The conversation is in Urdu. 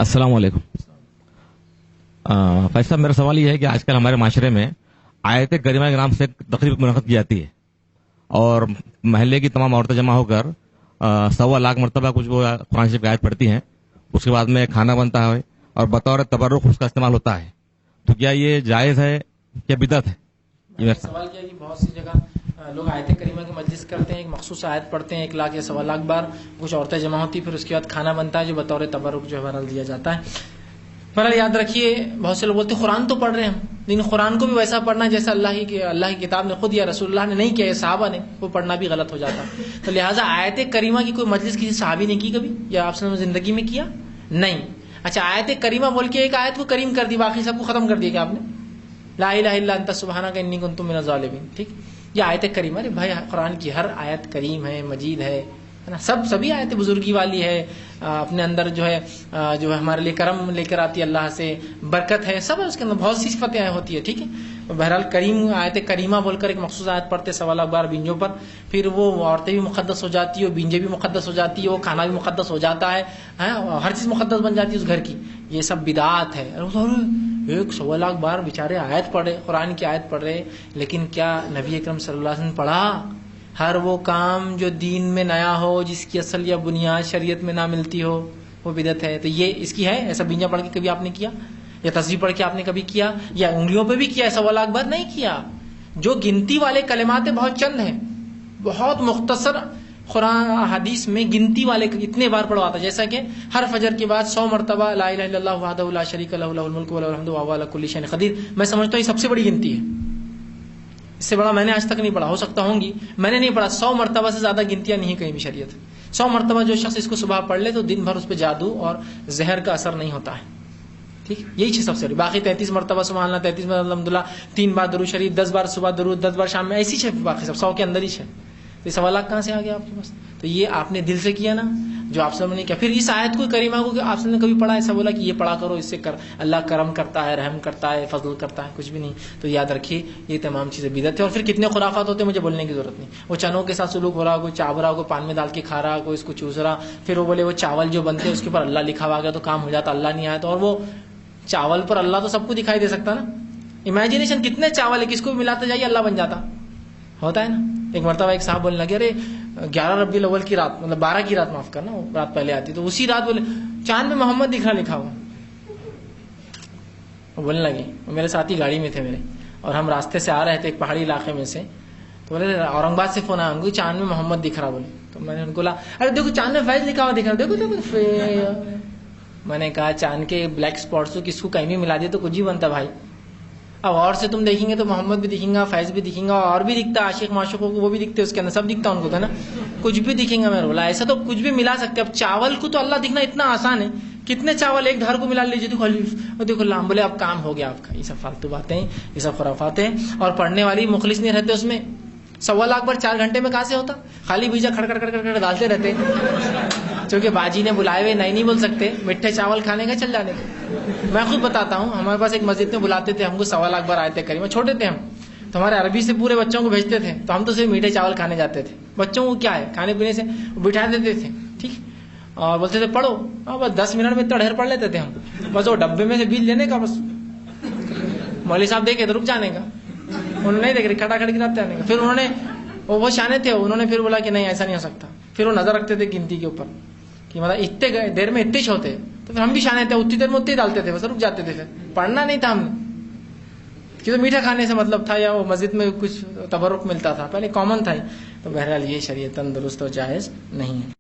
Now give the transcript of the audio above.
السلام علیکم. فیض صاحب، میرا سوال یہ ہے کہ آج کل ہمارے معاشرے میں آیت کریمہ کے نام سے تقریب منعقد کی جاتی ہے اور محلے کی تمام عورتیں جمع ہو کر 1.25 مرتبہ کچھ وہ قرآن شریف کی آیت پڑھتی ہیں. اس کے بعد میں کھانا بنتا ہے اور بطور تبرک اس کا استعمال ہوتا ہے. تو کیا یہ جائز ہے یا بدعت ہے؟ میں سوال کیا کہ بہت سی جگہ لوگ آیت کریمہ کی مجلس کرتے ہیں، ایک مخصوص آیت پڑھتے ہیں 1 لاکھ یا 1.25 لاکھ بار، کچھ عورتیں جمع ہوتی، پھر اس کے بعد کھانا بنتا ہے جو بطور تبرک جو ہے بہرحال دیا جاتا ہے. بہرحال یاد رکھیے، بہت سے لوگ بولتے ہیں قرآن تو پڑھ رہے ہیں ہم، لیکن قرآن کو بھی ویسا پڑھنا جیسا اللہ کی کتاب نے خود یا رسول اللہ نے نہیں کیا، یا صحابہ نے، وہ پڑھنا بھی غلط ہو جاتا. تو لہٰذا آیت کریمہ کی کوئی مجلس کسی صحابی نے کی کبھی، یا آپ نے زندگی میں کیا؟ نہیں. اچھا، آیت کریمہ بول کے ایک آیت کو کریم کر دی، باقی سب کو ختم کر دیا کہ آپ نے لا الہ الا انت سبحانک انی کنت من الظالمین. ٹھیک، یہ آیت کریمہ. ارے بھائی، قرآن کی ہر آیت کریم ہے، مجید ہے نا، سبھی آیتیں بزرگی والی ہے، اپنے اندر جو ہے ہمارے لیے کرم لے کر آتی ہے، اللہ سے برکت ہے، سب اس کے اندر بہت سی صفتیں ہوتی ہے. ٹھیک ہے، بہرحال کریم آیت کریمہ بول کر ایک مخصوص آیت پڑھتے 1.25 لاکھ بار بینجوں پر، پھر وہ عورتیں بھی مقدس ہو جاتی ہے، بینجیں بھی مقدس ہو جاتی ہے، وہ کھانا بھی مقدس ہو جاتا ہے، ہر چیز مقدس بن جاتی ہے اس گھر کی. یہ سب بدعات ہے. 1.25 لاکھ بار بیچارے آیت پڑھے، قرآن کی آیت پڑھ رہے، لیکن کیا نبی اکرم صلی اللہ علیہ وسلم پڑھا؟ ہر وہ کام جو دین میں نیا ہو، جس کی اصل یا بنیاد شریعت میں نہ ملتی ہو، وہ بدعت ہے. تو یہ اس کی ہے. ایسا بینجا پڑھ کے کبھی آپ نے کیا؟ یا تسبیح پڑھ کے آپ نے کبھی کیا؟ یا انگلیوں پہ بھی کیا؟ 1.25 لاکھ بار نہیں کیا. جو گنتی والے کلمات ہیں بہت چند ہیں، بہت مختصر. قرآن حدیث میں گنتی والے اتنے بار پڑھواتا، جیسا کہ ہر فجر کے بعد 100 مرتبہ لا الہ الا اللہ وحدہ لا شریک لہ لہ الملک ولہ الحمد وہو علی کل شیء قدیر. میں سمجھتا ہوں یہ سب سے بڑی گنتی ہے. اس سے بڑا میں نے آج تک نہیں پڑھا، ہو سکتا ہوں گی، میں نے نہیں پڑھا. 100 مرتبہ سے زیادہ گنتیاں نہیں کہیں بھی شریعت. 100 مرتبہ جو شخص اس کو صبح پڑھ لے تو دن بھر اس پہ جادو اور زہر کا اثر نہیں ہوتا ہے. ٹھیک، یہی چیز سب سے بڑی. باقی 33 مرتبہ سبحان اللہ، 33 مرتبہ الحمدللہ، 3 بار درود شریف، 10 بار صبح درود، 10 بار شام میں، ایسی چیز باقی سب 100 کے اندر ہی ہے. تو 1.25 لاکھ کہاں سے آ گیا آپ کے پاس؟ تو یہ آپ نے دل سے کیا نا، جو آپ نے کیا. پھر اس آیت کو کریمہ کو آپ نے کبھی پڑھا ایسا بولا کہ یہ پڑھا کرو، اس سے اللہ کرم کرتا ہے، رحم کرتا ہے، فضل کرتا ہے؟ کچھ بھی نہیں. تو یاد رکھیے یہ تمام چیزیں بدعت ہے. اور پھر کتنے خرافات ہوتے ہیں مجھے بولنے کی ضرورت نہیں. وہ چنوں کے ساتھ سلوک ہو رہا، کوئی چاو رہا، کوئی پان میں ڈال کے کھا رہا، کوئی اس کو چوس رہا. پھر وہ بولے وہ چاول جو بنتے ہیں اس کے اوپر اللہ لکھا ہوا گیا تو کام ہو جاتا، اللہ نہیں آیا تو. اور وہ چاول پر اللہ تو سب کو دکھائی دے سکتا نا. امیجنیشن کتنے چاول ہے، کس کو بھی ملاتے جائیے اللہ بن جاتا. ہوتا ہے نا. ایک مرتبہ ایک صاحب بولنے لگے، ارے 11 ربیع الاول کی رات، مطلب 12 کی رات، معاف کرنا، وہ رات پہلے آتی، تو اسی رات بولے چاند میں محمد دکھ رہا لکھا ہوا. وہ بولنے لگے، میرے ساتھی گاڑی میں تھے میرے، اور ہم راستے سے آ رہے تھے ایک پہاڑی علاقے میں سے. تو بولے اورنگ آباد سے فون آیا ان کو، چاند میں محمد دکھ رہا. بولے تو میں نے ان کو ارے دیکھو چاند میں فیض لکھا ہوا دکھ رہا، دیکھو دیکھو. میں نے کہا چاند کے بلیک اسپاٹس کو کس کو کہیں بھی ملا دیا تو کچھ بھی بنتا بھائی. اب اور سے تم دیکھیں گے تو محمد بھی دکھیں گا، فیض بھی دکھیں گا، اور بھی دکھتا، عاشق معشوقوں کو وہ بھی دکھتے، اس کے اندر سب دکھتا ان کو تھا نا، کچھ بھی دکھیں گا. میں بولا ایسا تو کچھ بھی ملا سکتے. اب چاول کو تو اللہ دکھنا اتنا آسان ہے، کتنے چاول ایک دھار کو ملا لیجیے، دیکھو اللہ. بولے اب کام ہو گیا آپ کا. یہ سب فالتو باتیں، یہ سب خرافات ہیں. اور پڑھنے والی مخلص نہیں رہتے اس میں. 1.25 لاکھ بار 4 گھنٹے میں کہاں سے ہوتا؟ خالی بیجا کھڑ کھڑ کھڑ کھڑ ڈالتے رہتے، چونکہ باجی نے بلائے ہوئے نہیں بول سکتے، میٹھے چاول کھانے کا چل جانے کا. میں خود بتاتا ہوں، ہمارے پاس ایک مسجد میں بلاتے تھے ہم کو، 1.25 لاکھ بار آیت کریمہ. چھوٹے تھے ہم تو ہمارے عربی سے پورے بچوں کو بھیجتے تھے، تو ہم تو صرف میٹھے چاول کھانے جاتے تھے. بچوں کو کیا ہے کھانے پینے سے بٹھا دیتے تھے، ٹھیک، اور بولتے تھے پڑھو. بس 10 منٹ میں اتنا ڈھیر پڑھ لیتے تھے ہم. بس وہ ڈبے میں سے بیل لینے کا، بس مولوی صاحب دیکھے تو رک جانے کا، انہوں نے دیکھ رہے کھڑا کھڑ کے جانے کا. پھر انہوں نے وہ شانے تھے، انہوں نے پھر بولا کہ نہیں ایسا نہیں ہو سکتا. پھر وہ نظر رکھتے تھے گنتی کے اوپر کہ مطلب اتنے دیر میں اتنے ہوتے. تو پھر ہم بھی شانے تھے، اتنی دیر میں اتنے ڈالتے تھے، بس رک جاتے تھے. پھر پڑھنا نہیں تھا ہم نے، کہ تو میٹھا کھانے سے مطلب تھا، یا وہ مسجد میں کچھ تبرک ملتا تھا، پہلے کامن تھا. تو بہرحال یہ شریعتاً درست و جائز نہیں ہے.